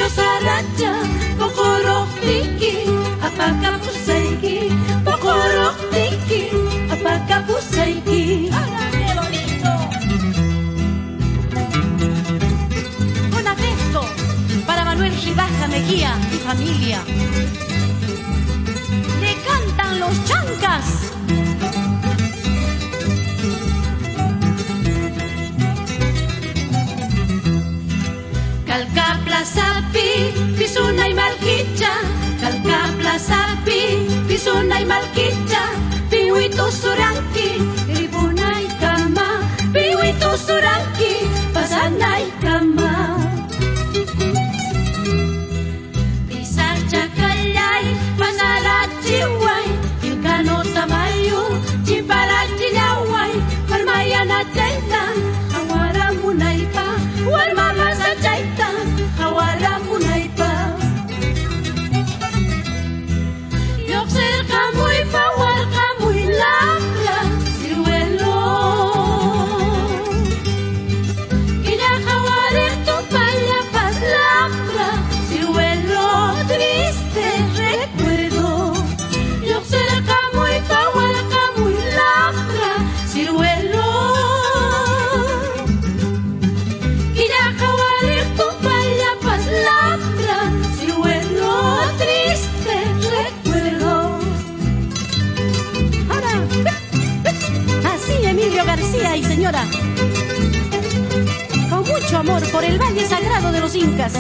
saraja pokorok tiki apakah pusaiki pokorok tiki apakah pusaiki. ¡Qué bonito! Un afecto para Manuel Ribaja Mejía y familia. Le cantan los chancas. Kalka plazapi pisunay malkicha, kalka plazapi pisunay malkicha, piwito suranki ribunay kama, piwito suranki pasanay kama. Pisar chakalay panarachiway, ilkano tamayo chimparachillaway, palmayana chaytan awara munay pa, walmama sa chaytan awara munay pa. Yoksel kamoy pawal kamoy lakla siruelo, kinakawarik tu palyapas lakla siruelo, triste recuerdo. Yoksel kamoy pawal kamoy lakla siruelo, kinakawarik tu palyapas lakla siruelo, triste recuerdo. Ahora, así Emilio García y señora, con mucho amor por el Valle Sagrado de los Incas.